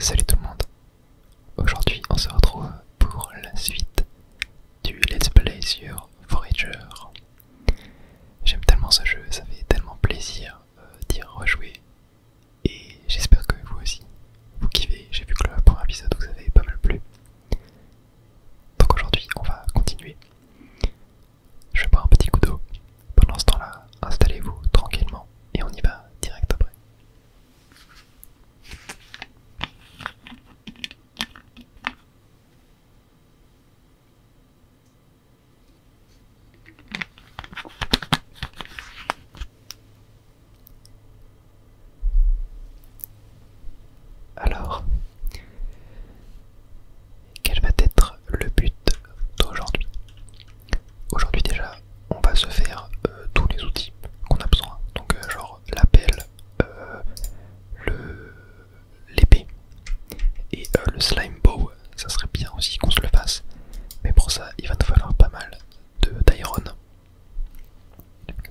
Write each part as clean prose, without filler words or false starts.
Salut tout le monde, aujourd'hui on se retrouve pour la suite du Let's Play sur Forager. J'aime tellement ce jeu, ça fait tellement plaisir d'y rejouer et j'espère que vous aussi, vous kiffez. J'ai vu que le premier épisode vous avez pas mal plu. Donc aujourd'hui on va continuer. Je vais boire un petit coup d'eau. Pendant ce temps-là, installez-vous tranquillement et on y va direct après. Alors, quel va être le but d'aujourd'hui? Aujourd'hui déjà, on va se faire tous les outils qu'on a besoin. Donc genre l'appel, l'épée et le slime bow. Ça serait bien aussi qu'on se le fasse. Mais pour ça, il va nous falloir pas mal d'iron.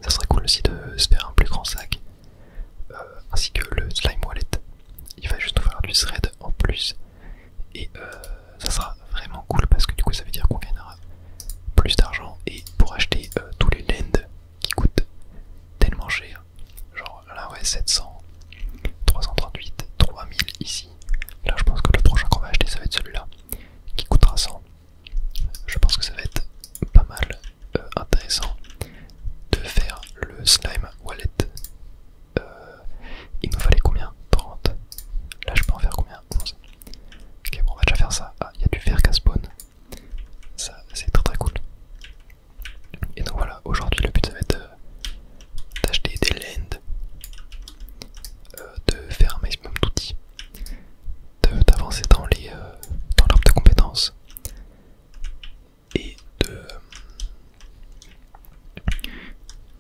Ça serait cool aussi de se faire un plus grand sac. Ainsi que le slime wallet. Il va juste nous falloir du thread en plus. Et ça sera vraiment cool parce que du coup ça veut dire qu'on gagnera plus d'argent. Et pour acheter tous les lands qui coûtent tellement cher, genre là ouais 700, 338, 3000 ici. Là je pense que le prochain qu'on va acheter ça va être celui-là qui coûtera 100. Je pense que ça va être pas mal intéressant de faire le slime wallet. Il nous fallait combien? 30. Là je peux en faire combien? 11. Ok, bon on va déjà faire ça. Ah, il y a du fer qu'à spawn. Ça c'est très cool. Et donc voilà, aujourd'hui le but ça va être d'acheter des lands, de faire un maximum d'outils, d'avancer dans l'arbre de compétences et de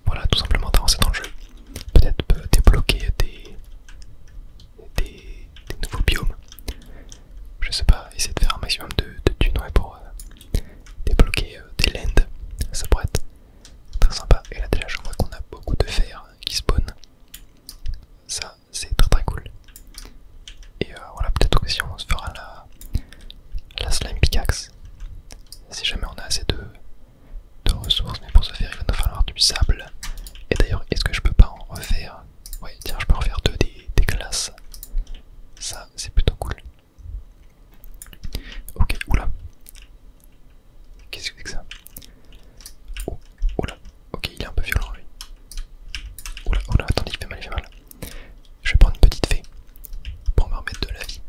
voilà, tout simplement d'avancer dans le jeu. Peut-être débloquer des nouveaux biomes. Je sais pas, essayer de faire un maximum de thunes ouais, pour débloquer des lands. Ça pourrait être très sympa. Et là déjà je vois qu'on a beaucoup de fer qui spawn. Ça c'est très cool. Et voilà, peut-être que si on se fera la slime pickaxe. Si jamais on a assez de ressources. Mais pour ce faire il va nous falloir du sable. Et d'ailleurs est-ce que je peux pas en refaire? Ouais tiens, je peux en faire deux des glaces. Ça c'est plutôt cool. Ok, oula. Qu'est-ce que c'est que ça? Oh, oula. Ok, il est un peu violent lui. Oula, oula, attendez, il fait mal, il fait mal. Je vais prendre une petite fée pour me remettre de la vie.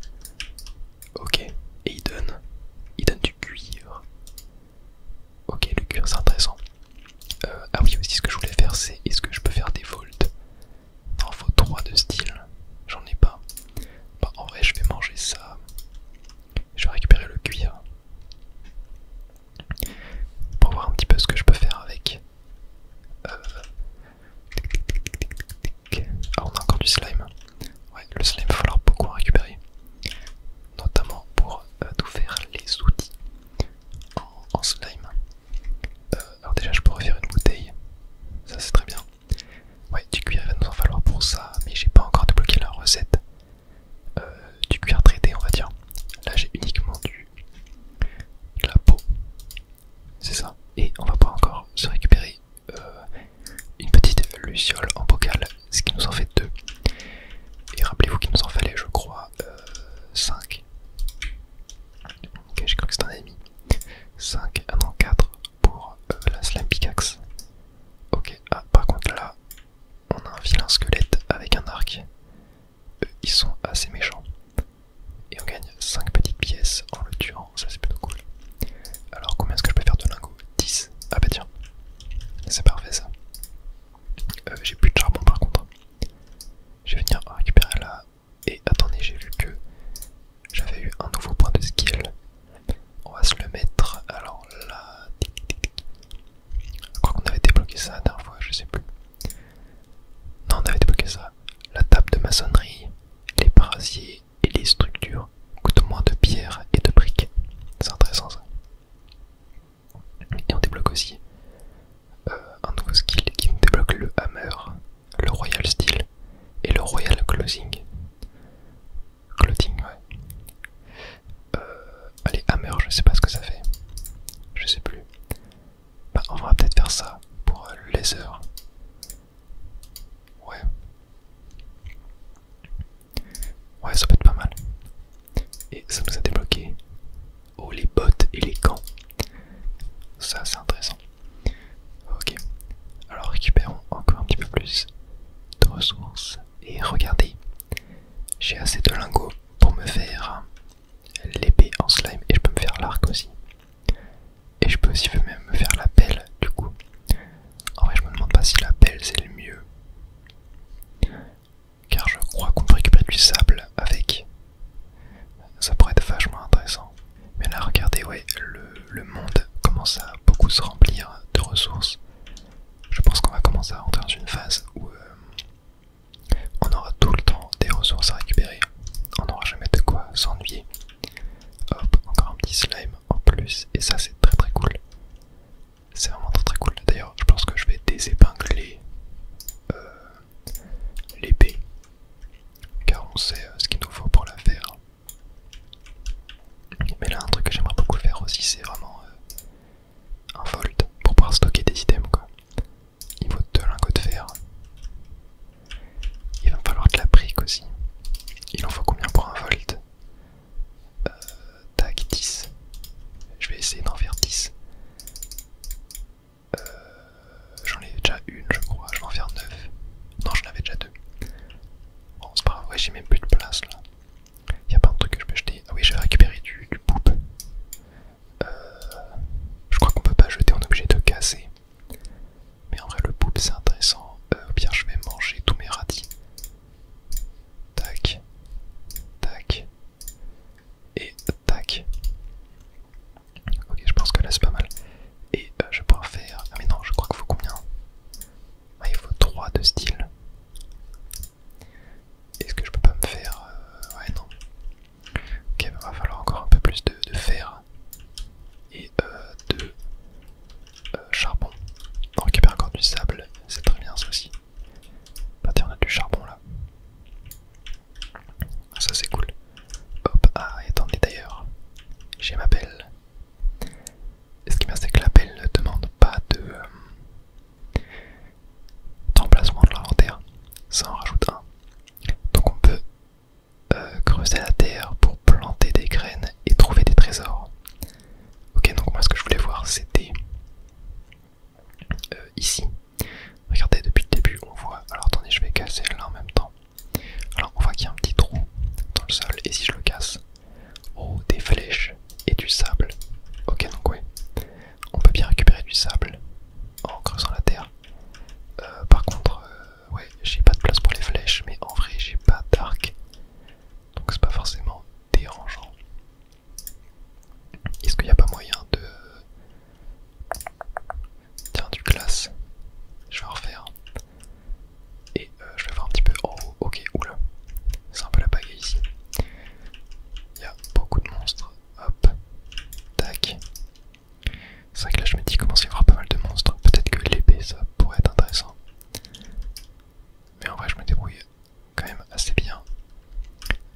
assez de lingots pour me faire l'épée en slime et je peux me faire l'arc aussi. Et je peux aussi même me faire la pelle du coup. En vrai je me demande pas si la pelle c'est le mieux. Car je crois qu'on peut récupérer du sable avec. Ça pourrait être vachement intéressant. Mais là regardez, ouais, le monde commence à beaucoup se remplir de ressources. Je pense qu'on va commencer à rentrer dans une phase où on aura tout le temps des ressources à récupérer. On n'aura jamais de quoi s'ennuyer. Hop, encore un petit slime en plus. Et ça c'est très très cool. C'est vraiment très très cool. D'ailleurs je pense que je vais désépingler l'épée. Car on sait ce qu'il nous faut pour la faire. Mais là un truc que j'aimerais beaucoup faire aussi c'est vraiment un vault pour pouvoir stocker des items quoi. Il faut 2 lingots de fer. Il va me falloir de la brique aussi. Il en faut combien pour un volt? Tac, 10. Je vais essayer d'en faire 10. J'en ai déjà une je crois, je vais en faire 9. Non j'en avais déjà 2. Bon c'est pas grave, ouais j'ai même plus de place là. Y'a pas de truc que je peux jeter. Ah oui j'ai récupéré du poop. Je crois qu'on peut pas jeter, on est obligé de casser. Mais en vrai le poop c'est intéressant. Au pire je vais manger tous mes radis. Tac. Tac. Et tac. Ok je pense que là c'est pas mal. Et je vais pouvoir faire... Ah mais non je crois qu'il faut combien? Ah il faut 3 de style. Est-ce que je peux pas me faire... Ouais non. Ok il va falloir encore un peu plus de fer. Et de charbon. On récupère encore du sable, c'est très bien ça aussi. Bah tiens on a du charbon là. Ça c'est cool. Hop, ah et attendez d'ailleurs. J'ai ma pelle. Et ce qui est bien c'est que la pelle ne demande pas d'emplacement de l'inventaire. Ça en rajoute un. Donc on peut creuser la terre pour planter des graines et trouver des trésors. Ok donc moi ce que je voulais voir c'était ici. Regardez depuis le début on voit. Alors attendez je vais casser là en même temps. Alors on voit qu'il y a un petit trou dans le sol et si je le casse, oh des flèches et du sable. Ok donc ouais, on peut bien récupérer du sable en creusant la terre. Par contre ouais j'ai pas de place pour les flèches mais en vrai j'ai pas d'arc. Donc c'est pas forcément dérangeant. Est-ce qu'il n'y a pas moyen de... Tiens du glace. Je vais en refaire. Et je vais voir un petit peu en haut. Ok, oula. C'est un peu la pagaille ici. Il y a beaucoup de monstres. Hop. Tac. C'est vrai que là je me dis qu'il commence à y avoir pas mal de monstres. Peut-être que l'épée ça pourrait être intéressant. Mais en vrai je me débrouille quand même assez bien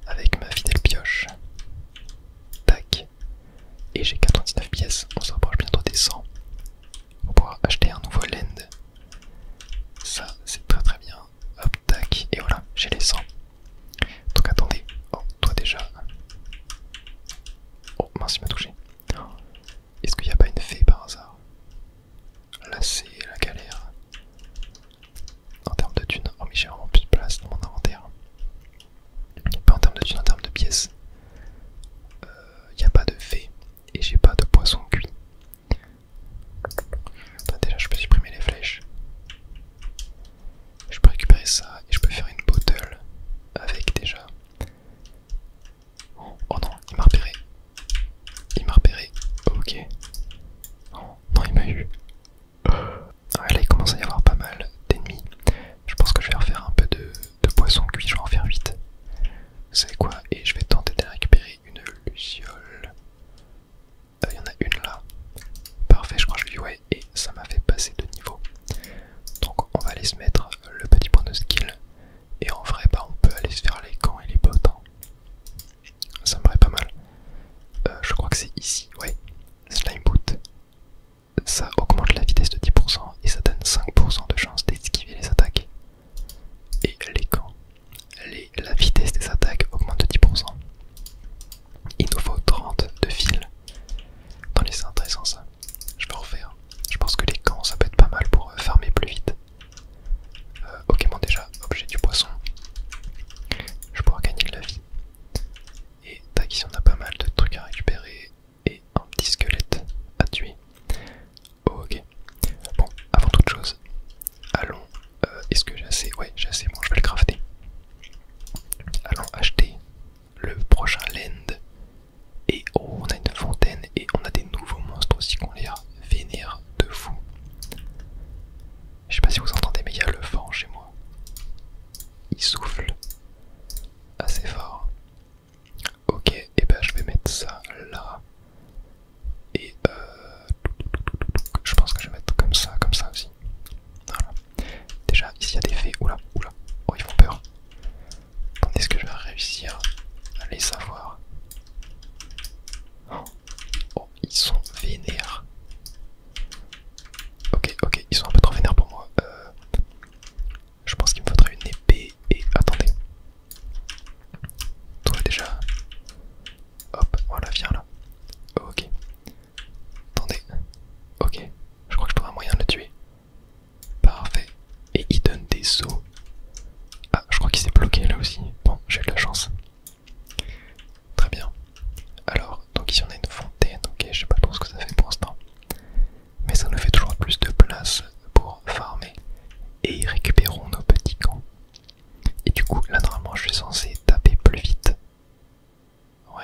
avec ma fidèle pioche. Tac. Et j'ai 99 pièces. On se rapproche bientôt des 100. Pour pouvoir acheter un nouveau land. Ça c'est très très bien. Hop tac. Et voilà j'ai les 100. Donc attendez. Oh toi déjà. Oh mince il m'a touché. Est-ce qu'il n'y a pas une fée par hasard? Là c'est la galère. En termes de thunes. Oh mais j'ai vraiment plus de place dans mon inventaire. Pas en termes de thunes, en termes de pièces. Il n'y a pas de fée. Et j'ai pas de poisson cuit. Attends, déjà je peux supprimer les flèches. Je peux récupérer ça et je peux faire une bottle avec déjà. Oh non, il m'a repéré. Il m'a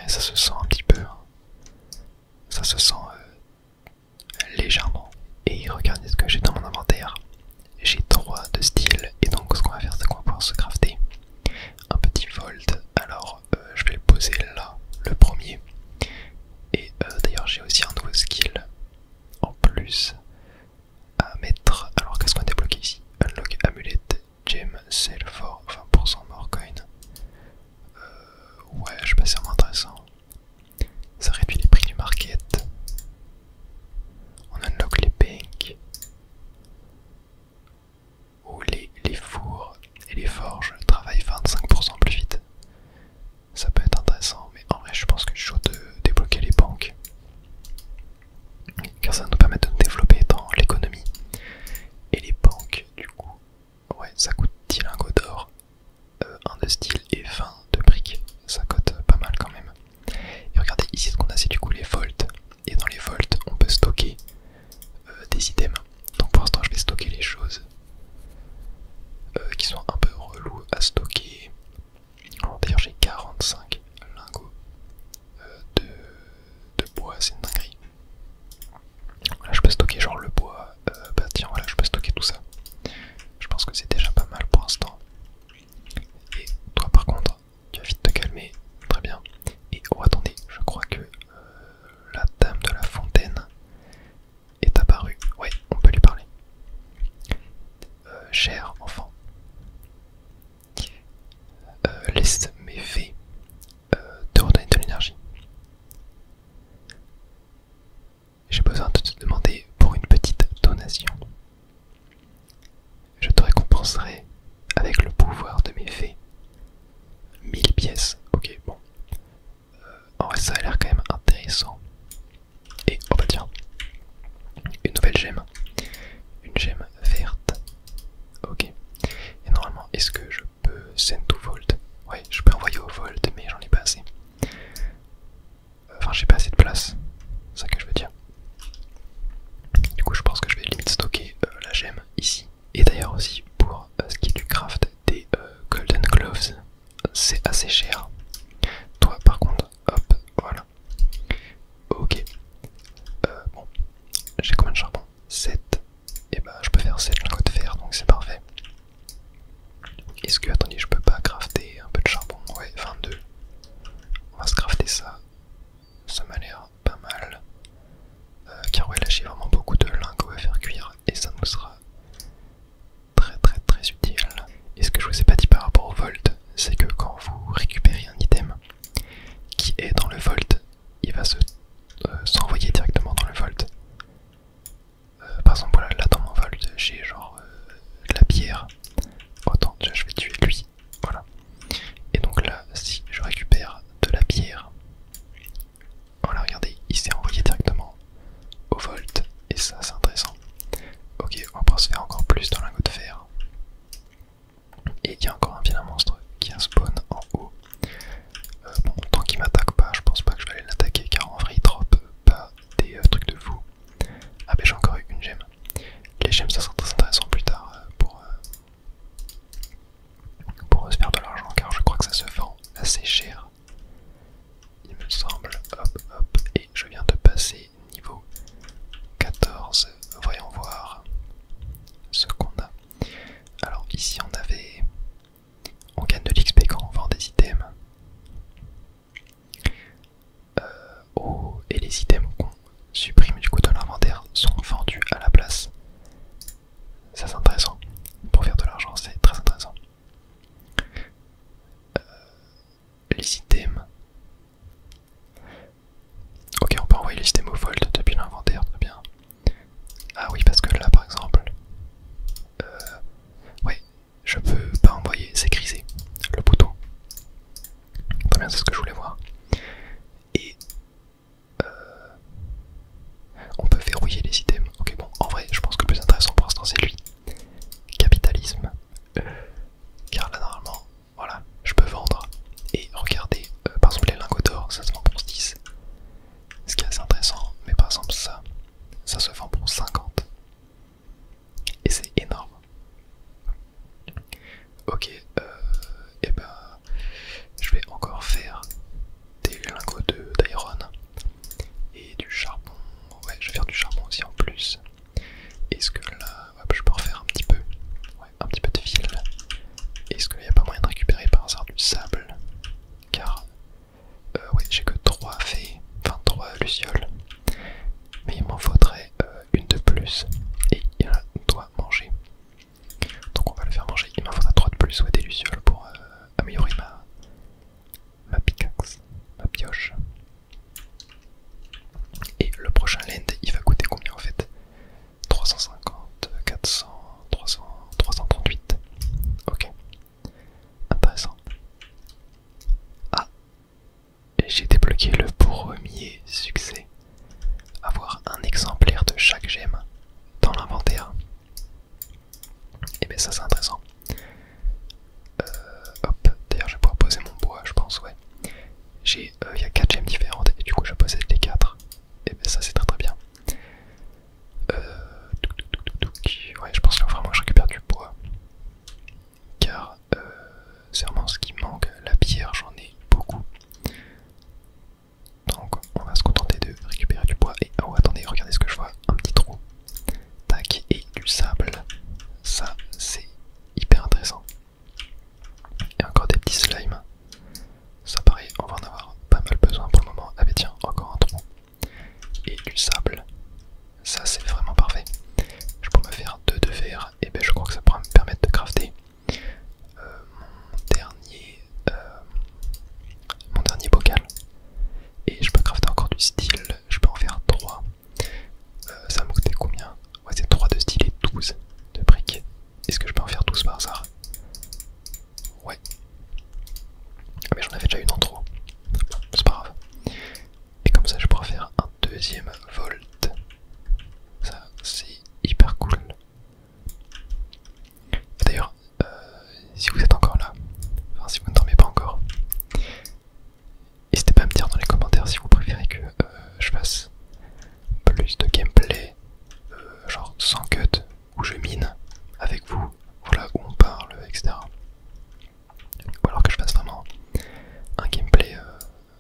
ça se sent un petit peu, hein. Ça se sent légèrement. Et regardez ce que j'ai dans mon inventaire. J'ai 3 de style, et donc ce qu'on va faire c'est qu'on va pouvoir se crafter un petit volt. Alors je vais le poser là, le premier. Et d'ailleurs j'ai aussi un nouveau skill en plus à mettre. Alors qu'est-ce qu'on a débloqué ici? Unlock amulette, gem, sell for 20% more coin. Ouais, je sais pas, c'est vraiment intéressant. Ça réduit les prix du market. On unlock les banks. Ou les fours et les forges travaillent 25% plus vite. Ça peut être intéressant, mais en vrai je pense que je suis chaud de débloquer les banques. Car ça va nous permettre de nous développer dans l'économie. Et les banques, du coup, ouais, ça coûte 10 lingots d'or, 1 de style et 20 de briques. Ça coûte pas mal quand même. Et regardez, ici ce qu'on a c'est du coup les volts. Et dans les volts, on peut stocker des items. Donc pour l'instant je vais stocker les choses qui sont un peu relous à stocker. D'ailleurs j'ai 45 lingots de bois, c'est une dinguerie. Là je peux stocker genre le bois, bah tiens voilà je peux stocker tout ça. Je pense que c'est déjà pas mal pour l'instant. Et toi par contre, tu vas vite te calmer, très bien. Et oh attendez, je crois que la dame de la fontaine est apparue. Ouais, on peut lui parler. Cher enfant, laisse mes fées te redonner de l'énergie. J'ai besoin de te demander pour une petite donation. Je te récompenserai avec le pouvoir de mes fées. 1000 pièces. Ok, bon. En vrai, ça a l'air quand même intéressant. Et oh bah tiens, une nouvelle gemme. Une gemme verte. Ok. Et normalement, est-ce que je peux send to Vault? Ouais, je peux envoyer au Vault, mais j'en ai pas assez. Enfin, j'ai pas assez de place. C'est ça que je veux dire. Du coup, je pense que je vais limite stocker la gemme ici. Et d'ailleurs aussi, pour ce qui est du craft des Golden Gloves, c'est assez cher. Toi, par contre, hop, voilà. Ok. Bon, j'ai combien de charbon? 7. Et bah, je peux faire 7 lingots de fer, donc c'est parfait. Est-ce que, attendez, je peux pas crafter un peu de charbon? Ouais, 22. On va se crafter ça. Ça m'a l'air pas mal. Car ouais, là j'ai vraiment beaucoup de lingots à faire cuire et ça nous sera très utile. Et ce que je vous ai pas dit par rapport au volt, c'est que quand vous récupérez un item qui est dans le volt, il va s'envoyer directement dans le volt. Par exemple, voilà, là dans mon volt, j'ai genre de la pierre. Oh, attends, déjà je vais tuer lui. Voilà. Et donc là, si je récupère de la pierre, voilà, regardez, il s'est envoyé directement au volt. Et ça, c'est intéressant. Ok, on va pouvoir se faire encore plus de lingots de fer. Et il y a encore un vilain monstre qui a spawn en haut. Bon, tant qu'il m'attaque pas, je pense pas que je débloqué le premier succès. Avoir un exemplaire de chaque gemme dans l'inventaire. Et bien ça c'est intéressant. Hop, d'ailleurs je vais pouvoir poser mon bois, je pense, ouais. Il y a 4 gemmes différentes et du coup je possède les 4. Et bien ça c'est très très bien. Ouais, je pense qu'il faut vraiment que je récupère du bois. Car c'est vraiment ce qui me manque. La pierre, j'en ai beaucoup. Donc on va se contenter de récupérer du bois. Et oh attendez, regardez ce que je vois. Un petit trou. Tac, et du sable. Ça c'est hyper intéressant. Et encore des petits slimes. Ça pareil, on va en avoir pas mal besoin pour le moment. Ah mais tiens, encore un trou. Et du sable. Ça c'est vraiment parfait. Je peux me faire 2 de verre. Et ben je crois que ça pourra me permettre de crafter mon dernier bocal. Et je peux crafter encore du style. Je peux en faire 3. Ça va me coûter combien? Ouais, c'est 3 de style et 12 de briques. Est-ce que je peux en faire 12 par hasard? Ouais. Ah mais j'en avais déjà une en trop. Bon, c'est pas grave. Et comme ça je pourrais faire un deuxième volt. Ça c'est hyper cool. D'ailleurs, si vous êtes encore là, enfin si vous ne dormez pas encore, n'hésitez pas à me dire dans les commentaires si vous préférez que je fasse plus de gameplay, genre sans cut, où je mine avec vous, voilà, où on parle, etc. Ou alors que je fasse vraiment un gameplay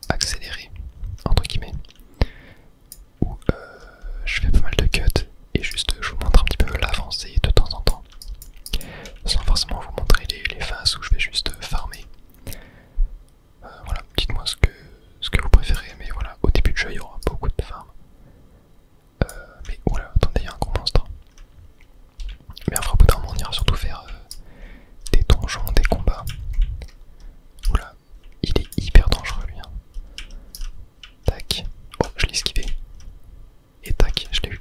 accéléré, entre guillemets, où je fais pas mal de cuts et juste je vous montre un petit peu l'avancée de temps en temps, sans forcément vous montrer les phases où je vais juste farmer. Voilà, dites-moi ce que vous préférez, mais voilà, au début de jeu il y aura beaucoup de farm. Mais oula, attendez, il y a un gros monstre. Mais enfin, au bout d'un moment, on ira surtout faire des donjons, des combats. Oula, il est hyper dangereux lui. Hein. Tac, oh, je l'ai esquivé. Et tac, je l'ai eu.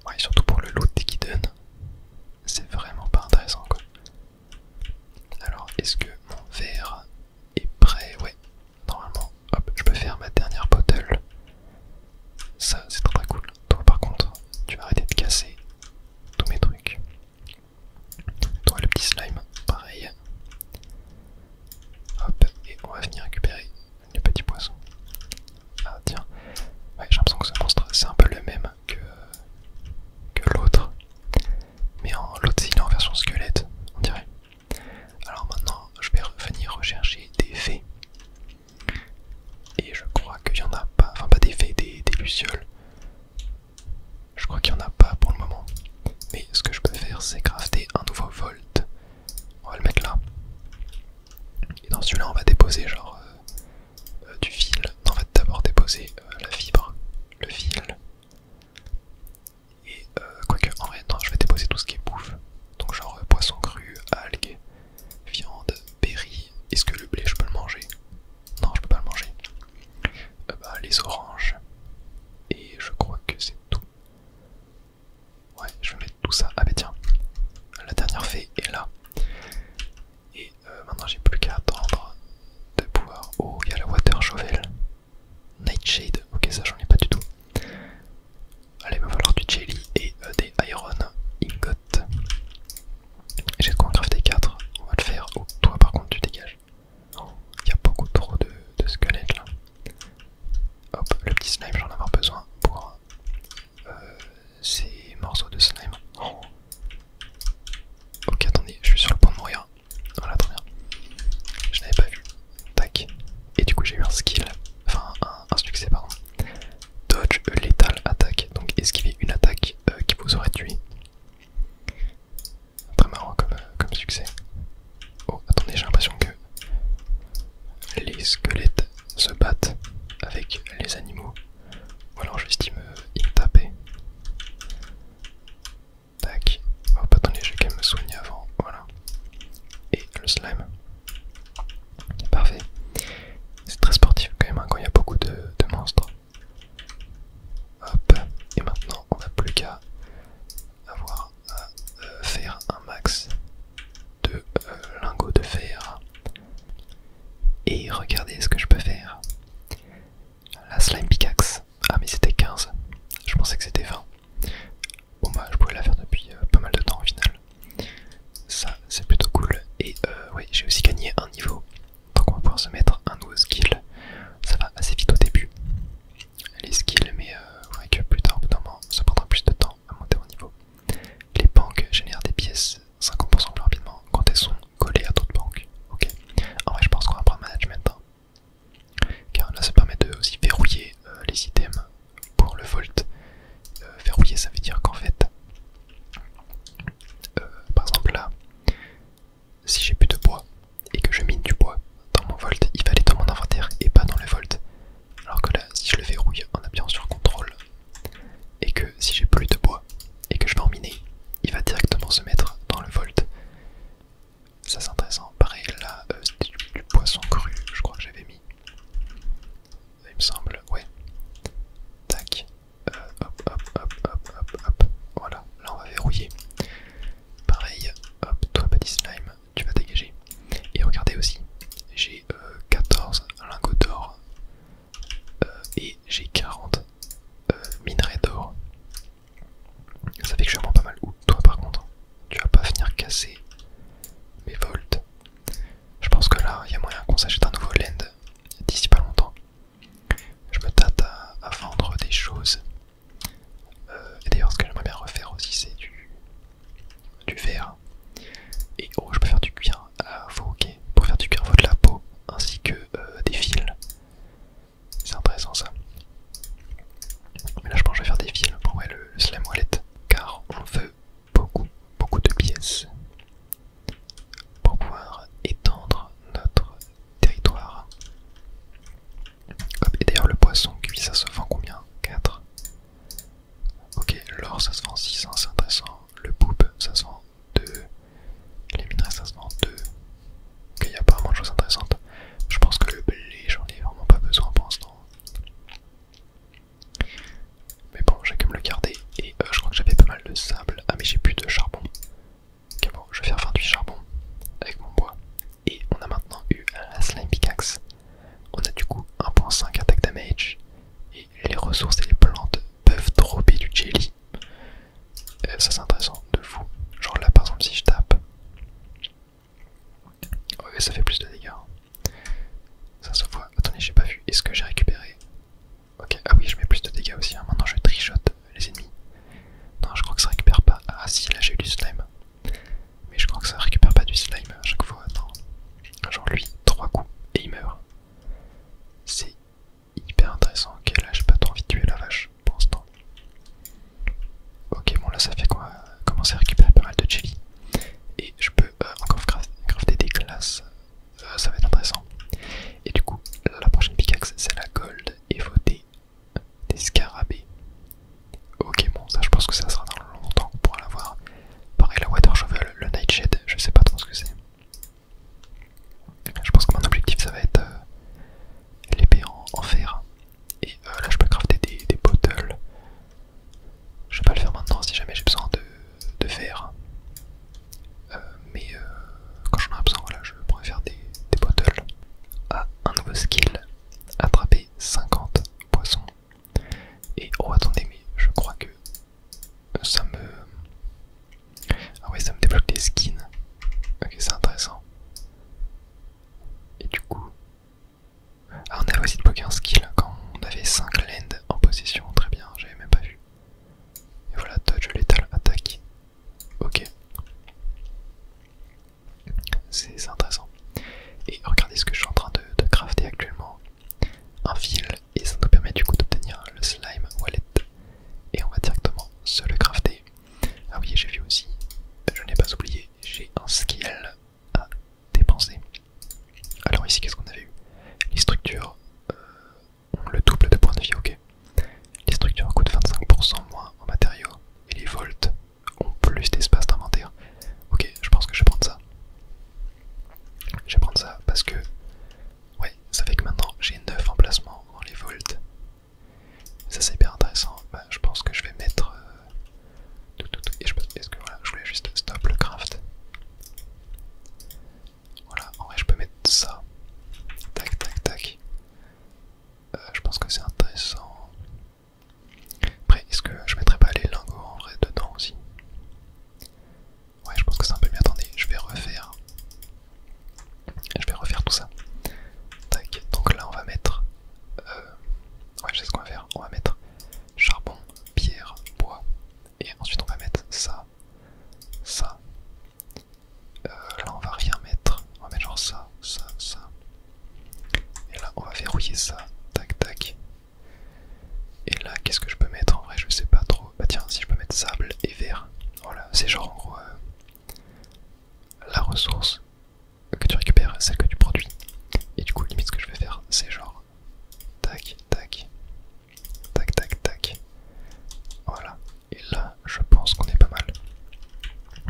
Ouais, surtout pour le loot qu'il donne, c'est vraiment pas intéressant quoi. Alors, est-ce que mon verre est prêt? Ouais, normalement, hop, je peux faire ma dernière bottle. Ça, c'est très cool. Toi, par contre, tu vas arrêter de casser tous mes trucs. Toi, le petit slime, pareil. Hop, et on va venir récupérer les petits poissons. Ah, tiens, ouais, j'ai l'impression que ce monstre, c'est un peu le même que l'autre. Mais l'autre, il est en version squelette, on dirait. Alors maintenant, je vais revenir rechercher des fées. Et je crois qu'il y en a pas, enfin pas des fées, des lucioles. Je crois qu'il y en a pas pour le moment. Mais ce que je peux faire, c'est crafter un nouveau volt. On va le mettre là. Et dans celui-là, on va déposer genre du fil. Non, on va d'abord déposer la fibre, le fil. Et quoique, en vrai, non, je vais déposer tout ce qui est bouffe. Donc genre poisson cru, algues, viande, berry. Est-ce que le blé, je peux le manger? Non, je peux pas le manger. Les oranges. Et je crois que c'est tout. Ouais, je vais mettre tout ça. Ah bah tiens, la dernière fée est là. Et maintenant j'ai plus qu'à attendre de pouvoir... Oh, il y a la water shovel. Nightshade, ok ça j'en ai pas du tout. Allez, il va falloir du jelly et des iron ingots. J'ai de quoi en crafter 4, on va le faire. Oh, toi par contre tu dégages. Il y a beaucoup trop de squelettes là. Hop, le petit slime, j'en ai avoir besoin pour ces morceaux de slime. Oh. Ok, attendez, je suis sur le point de mourir. Voilà, très bien. Je n'avais pas vu. Tac. Et du coup, j'ai eu un skill. Enfin, un succès, pardon. Dodge lethal attack. Donc, esquiver une attaque qui vous aurait tué. Très marrant comme succès. Oh, attendez, j'ai l'impression que les squelettes se battent avec les animaux. Ou alors juste ils me tapaient. Tac. Hop, attendez, je vais quand même me soigner avant. Voilà. Et le slime. Parfait. C'est très sportif quand même hein, quand il y a beaucoup de monstres. Hop. Et maintenant on n'a plus qu'à avoir à faire un max de lingots de fer. Et regardez ce que je peux faire. pense que c'est intéressant. Après, est-ce que je mettrais pas les lingots en vrai dedans aussi? Ouais, je pense que c'est un peu mieux. Attendez, je vais refaire tout ça. Tac, donc là on va mettre... ouais, je sais ce qu'on va faire. On va mettre charbon, pierre, bois. Et ensuite on va mettre ça. Ça. Là on va rien mettre. On va mettre genre ça, ça, ça. Et là on va verrouiller ça. Tac, tac. Et là qu'est-ce que je peux mettre en vrai? Je sais pas trop. Bah tiens, si je peux mettre sable et verre. Voilà, c'est genre en gros la ressource que tu récupères, celle que tu produis. Et du coup limite ce que je vais faire c'est genre tac tac tac tac tac. Voilà. Et là je pense qu'on est pas mal.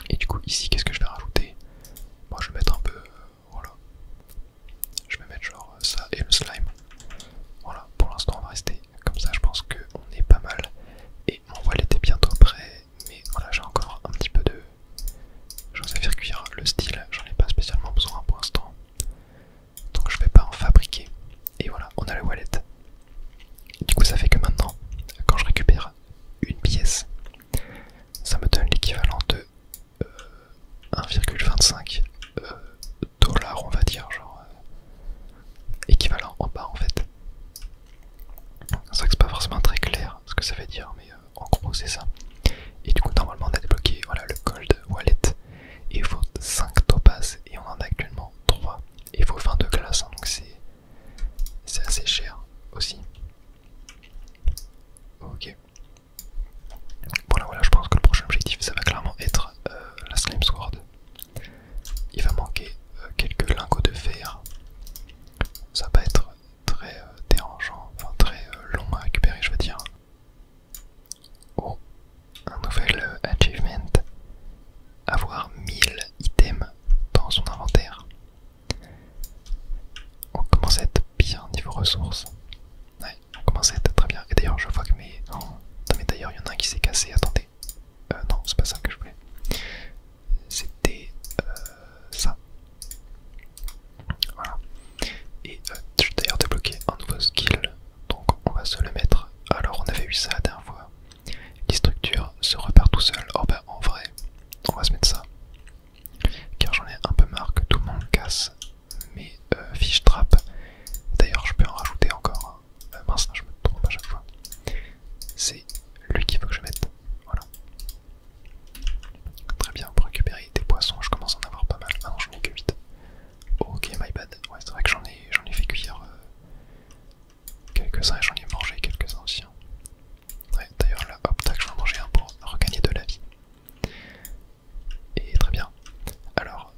Et du coup ici qu'est-ce que je vais rajouter? Moi je vais mettre un peu voilà. Je vais mettre genre ça et le slime. Voilà, pour l'instant on va rester comme ça, je pense qu'on est pas mal. Et mon voile était bientôt prêt. Mais voilà, j'ai encore un petit peu de choses à faire cuire. Le style, j'en ai pas spécialement besoin pour l'instant. Donc je vais pas en fabriquer. Et voilà, on a le wallet. Du coup ça fait que maintenant, quand je récupère une pièce, ça me donne l'équivalent de 1,25 dollars on va dire, genre équivalent en bas en fait. C'est vrai que c'est pas forcément très clair ce que ça veut dire, mais en gros c'est ça. Et du coup normalement on a débloqué voilà, le gold wallet. Et il faut 5 topazes et on en a actuellement 3. Et il faut 20 de glace, hein, donc c'est assez cher aussi. Ok. Voilà, je pense que le prochain objectif ça va clairement être la slime sword. Il va manquer quelques lingots de fer. Ça va pas être très dérangeant, enfin très long à récupérer je veux dire. Oh, un nouvel achievement. Avoir 1000 items dans son inventaire. On commence à être bien niveau ressources. Ouais, on commence à être très bien. Et d'ailleurs je vois que mes... Oh, non mais d'ailleurs il y en a un qui s'est cassé, attendez. Non, c'est pas ça que je voulais. C'était ça. Voilà. Et j'ai d'ailleurs débloqué un nouveau skill. Donc on va se le mettre. Alors on avait eu ça la dernière fois. Les structures se repartent tout seul. Oh bah en vrai, on va se mettre ça. Car j'en ai un peu marre que tout le monde casse mes fiches trap. D'ailleurs je peux en rajouter encore. Mince, je me trompe à chaque fois. C'est lui qu'il faut que je mette. Voilà. Très bien, pour récupérer des poissons, je commence à en avoir pas mal. Ah non, j'en ai que 8. Ok, my bad. Ouais, c'est vrai que j'en ai fait cuire quelques-uns et j'en ai mangé quelques-uns aussi. Hein. Ouais, d'ailleurs là, hop, tac, je vais en manger un pour regagner de la vie. Et très bien. Alors,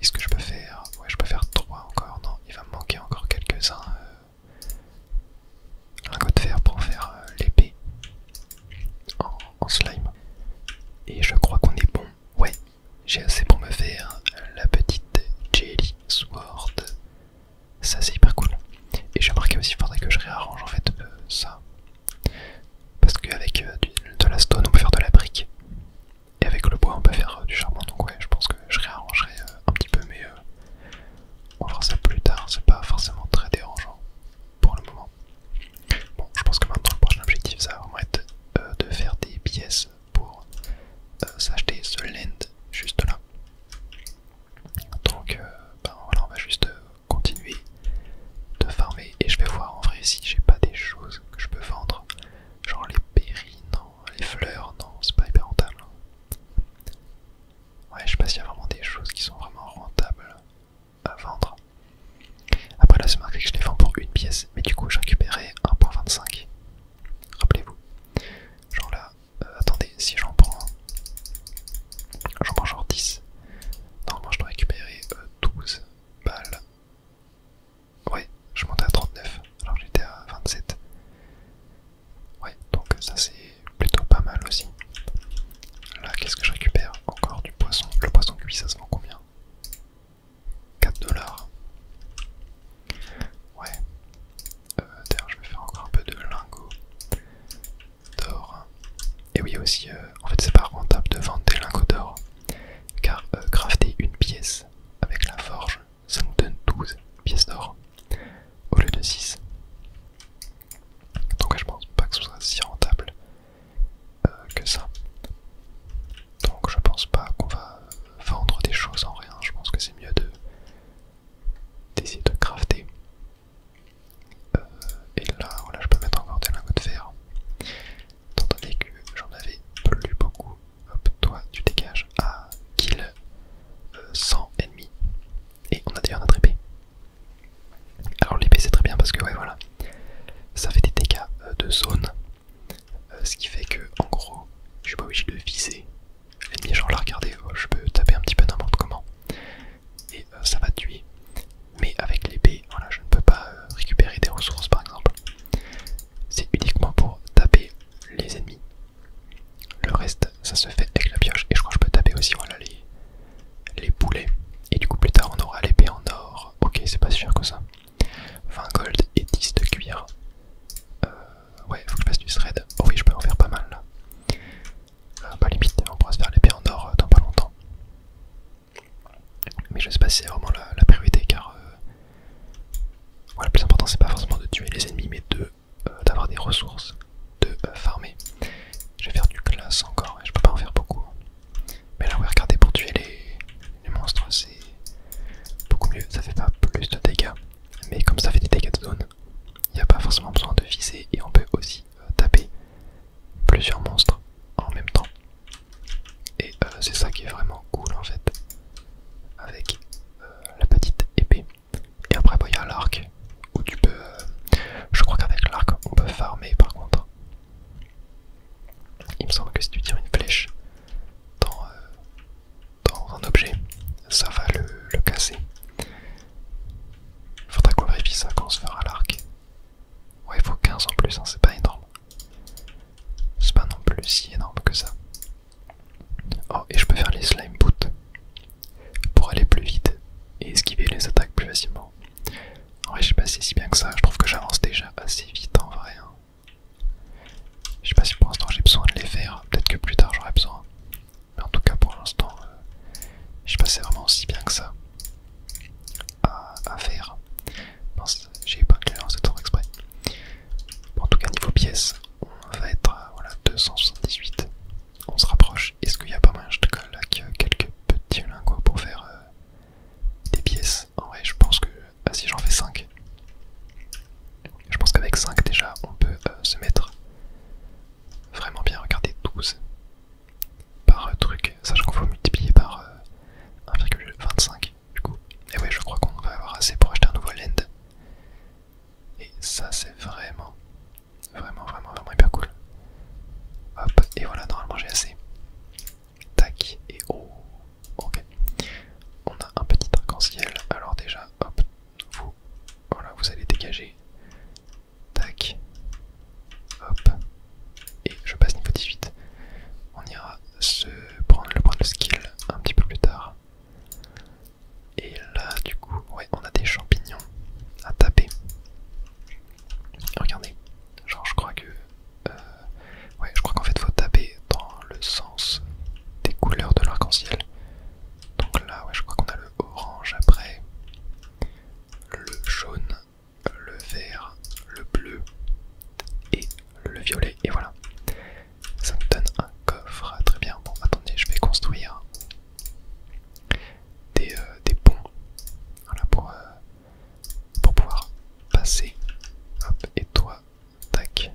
est-ce que je peux faire... Ouais, je peux faire 3 encore. Non, il va me manquer encore quelques-uns. Lingots de fer pour faire l'épée en slime. Et je crois qu'on est bon. Ouais, j'ai assez pour me faire la petite Jelly Sword. Ça c'est hyper cool. Et j'ai remarqué aussi qu'il faudrait que je réarrange en fait ça. Parce qu'avec de la stone on peut faire de la brique. Et avec le bois on peut faire du charbon. Donc ouais, je pense que je réarrangerai un petit peu. Mais on fera ça plus tard. C'est pas forcément très dérangeant pour le moment. Bon, je pense que maintenant le prochain objectif ça va vraiment être de faire des pièces pour s'acheter ce land juste là. Donc ben voilà, on va juste continuer de farmer et je vais voir en vrai si j'ai pas des choses que je peux vendre. Genre les berries, non, les fleurs, non, c'est pas hyper rentable. Ouais, je sais pas s'il y a vraiment des choses qui sont vraiment rentables à vendre. Après là c'est marqué que je les vends pour une pièce, mais du coup je récupérais 1.25. Rappelez-vous. Genre là, attendez, si j'en prends genre 10. Normalement je dois récupérer 12 balles. Ouais, je montais à 39 alors que j'étais à 27. Ouais, donc ça c'est plutôt pas mal aussi. Là, qu'est-ce que je récupère? Encore du poisson. Le poisson cuit, ça se vend combien? 4 dollars. Ouais. D'ailleurs, je vais faire encore un peu de lingots d'or. Et oui, aussi, en fait, c'est pas rentable de vendre des lingots d'or. Car crafter une pièce avec la forge, ça nous donne 12 pièces d'or au lieu de 6. avec 5 déjà, on peut se mettre vraiment bien. Regardez, 12 par truc, sachant qu'il faut multiplier par 1,25 du coup. Et ouais, je crois qu'on va avoir assez pour acheter un nouveau land. Et ça, c'est vraiment hyper cool. Hop, et voilà, normalement j'ai assez. Tac, et oh, ok. On a un petit arc-en-ciel. Alors déjà, hop, vous, voilà, vous allez dégager. Tac, hop, et je passe niveau 18. On ira se prendre le point de skill un petit peu plus tard. Et là, du coup, ouais, on a des champignons à taper. Regardez, genre je crois que... ouais, je crois qu'en fait faut taper dans le sens des couleurs de l'arc-en-ciel. Donc là, ouais, je crois qu'on a le orange après, le jaune, le vert, le bleu et le violet. Et voilà, ça me donne un coffre. Très bien. Bon, attendez, je vais construire des ponts, voilà, pour pouvoir passer. Hop, et toi, tac,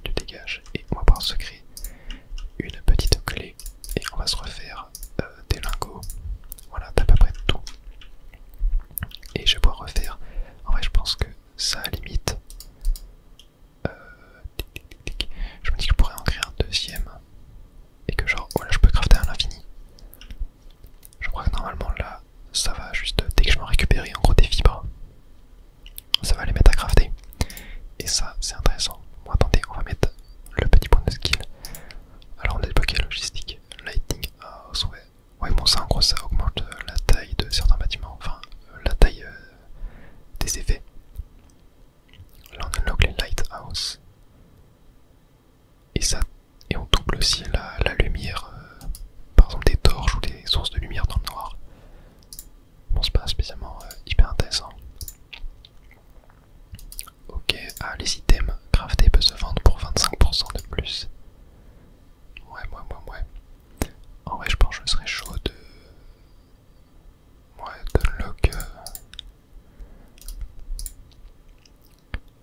tu dégages. Et on va pouvoir se créer une petite clé et on va se refaire des lingots. Voilà, t'as à peu près tout. Et je vais pouvoir refaire. En vrai, je pense que ça limite. Je me dis que je pourrais en créer un deuxième. Et que genre, voilà, je peux crafter à l'infini. Je crois que normalement là, ça va juste dès que je m'en récupérer en gros des fibres. Ça va les mettre à crafter. Et ça, c'est intéressant. Bon, attendez, on va mettre le petit point de skill. Alors on a débloqué logistique, lighting house, ouais. Ouais, bon, ça en gros, ça augmente la taille de certains bâtiments. Enfin, la taille des effets. Là on unlock les lighthouse. Et ça, et on double aussi la lumière, par exemple des torches ou des sources de lumière dans le noir. Bon, c'est pas spécialement hyper intéressant. Ok, ah, les items craftés peuvent se vendre pour 25% de plus. Ouais. En vrai, je pense que je serais chaud de... ouais, de unlock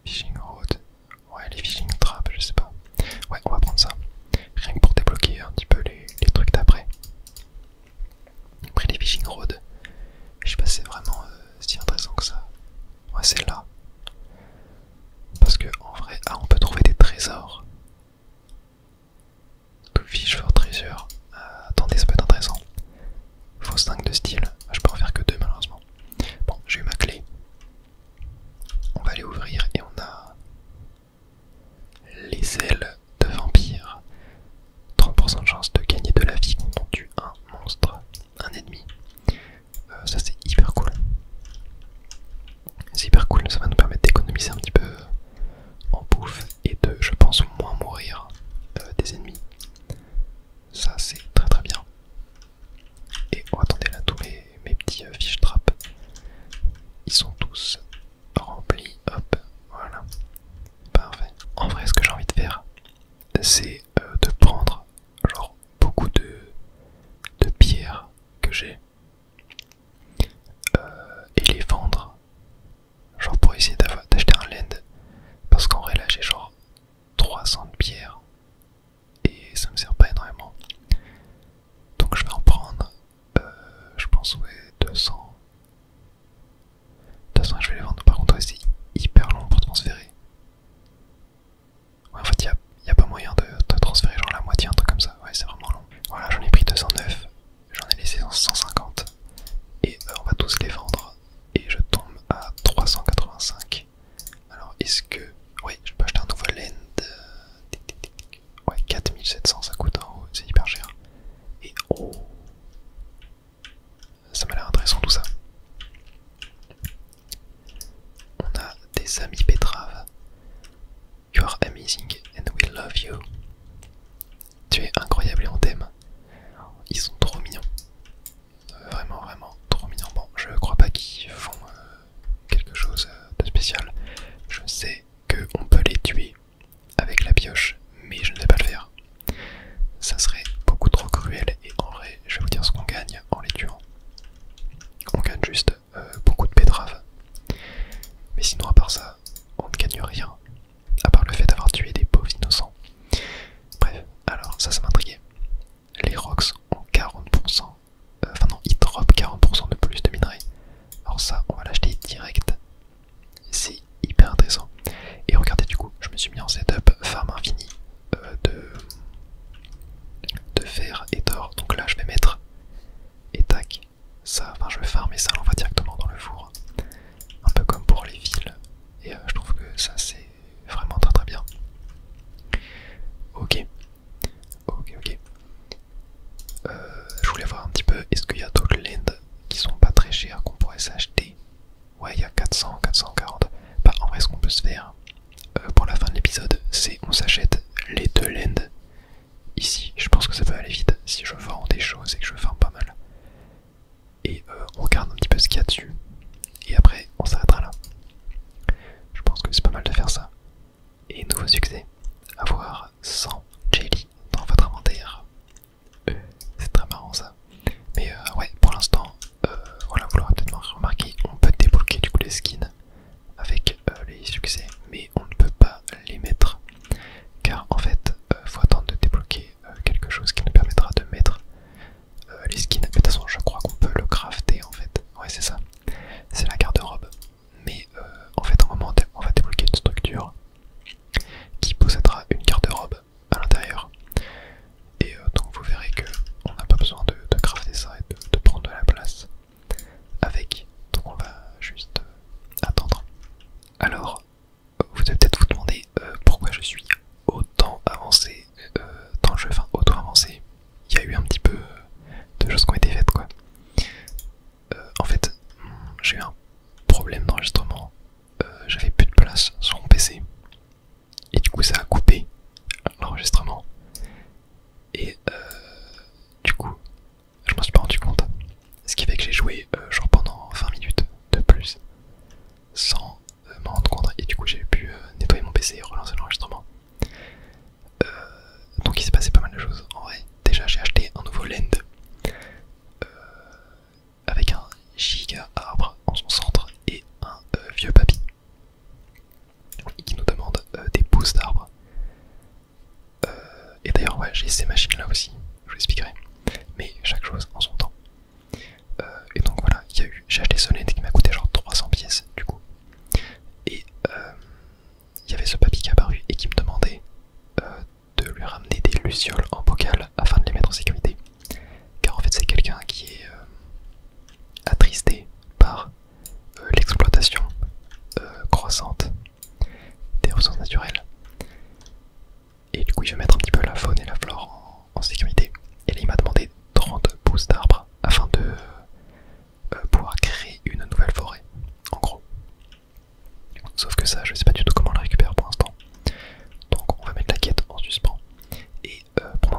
fishing rod. Ouais, les fishing traps, je sais pas. Ouais, on va prendre ça. Rien que pour débloquer un petit peu les trucs d'après. Après les fishing rods, je sais pas si c'est vraiment si intéressant que ça. Ouais, c'est là. Parce que faire pour la fin de l'épisode, c'est on s'achète les 2 lends ici. Je pense que ça peut aller vite si je vends des choses et que je farme pas mal. Et on regarde un petit peu ce qu'il y a dessus. Et après, on s'arrêtera là. Je pense que c'est pas mal de faire ça. Et nouveau succès, avoir 100 jelly dans votre inventaire. C'est très marrant ça. Mais ouais, pour l'instant, voilà, vous l'aurez peut-être remarqué, on peut débloquer du coup les skins avec les succès, mais on ne peut pas les mettre. Car en fait, faut attendre de débloquer quelque chose qui nous permettra de mettre les skins. Mais de toute façon, je crois qu'on peut le crafter en fait. Ouais, c'est ça. C'est la garde-robe. Mais en fait, à un moment, on va débloquer une structure qui possédera une garde-robe à l'intérieur. Et donc vous verrez que on n'a pas besoin de crafter ça et de prendre de la place avec. Donc on va juste attendre. Alors, vous devez peut-être vous demander pourquoi je suis autant avancé dans le jeu, enfin autant avancé. Il y a eu un petit peu de choses qui ont été faites quoi. En fait, j'ai eu un problème d'enregistrement. J'avais plus de place sur mon PC. Et du coup ça a coupé l'enregistrement. Et du coup, je m'en suis pas rendu compte. Ce qui fait que j'ai joué genre pendant 20 minutes de plus sans m'en rendre compte. Et du coup j'ai pu nettoyer mon PC et relancer l'enregistrement. Donc il s'est passé pas mal de choses. En vrai, déjà j'ai acheté un nouveau lend avec un giga arbre en son centre et un vieux papy qui nous demande des pousses d'arbres. Et d'ailleurs ouais, j'ai ces machines là aussi, je vous expliquerai. Mais chaque chose en son temps. Et donc voilà, j'ai acheté ce lend qui m'a coûté genre 300 pièces du coup. Et il y avait ce papy qui est apparu et qui me demandait de lui ramener des lucioles en bocal afin de les mettre en sécurité. Car en fait c'est quelqu'un qui est attristé par l'exploitation croissante des ressources naturelles. Et du coup il va mettre un petit peu la faune et la flore en sécurité. Et là il m'a demandé 30 pousses d'arbres afin de pouvoir créer une nouvelle forêt, en gros. Sauf que ça, je sais pas du tout comment on la récupère pour l'instant. Donc on va mettre la quête en suspens. Et pour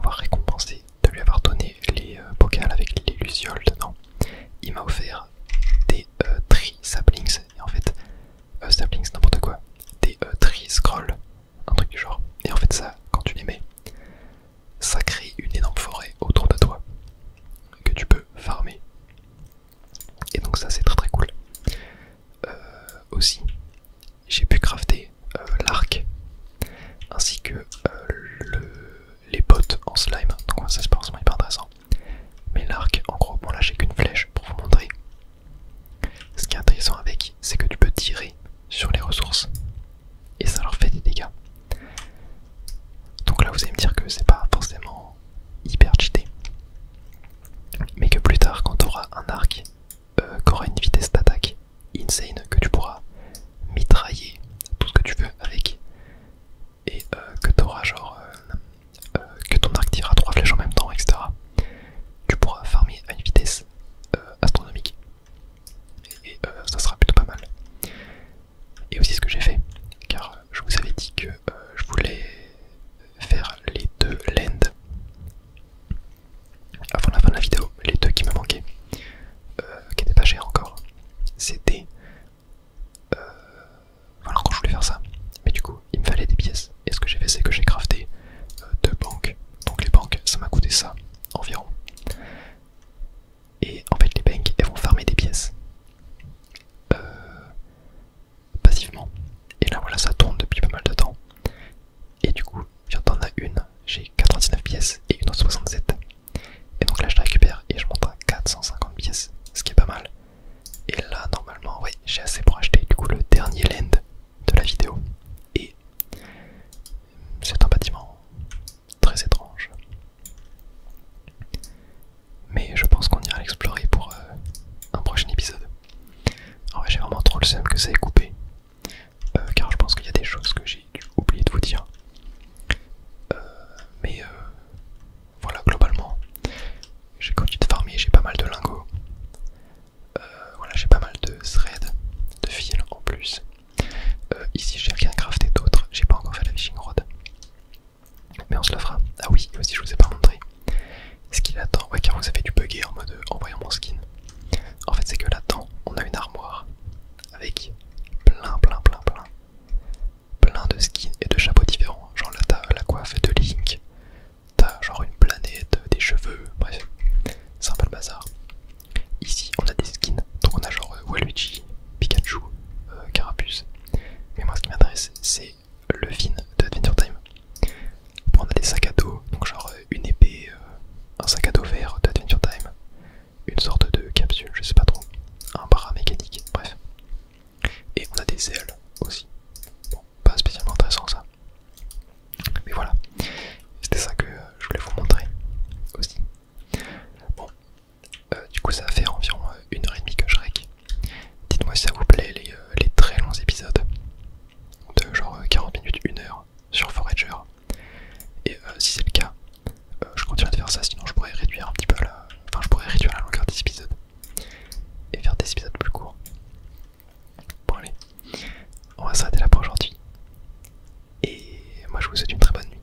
vous souhaite une très bonne nuit.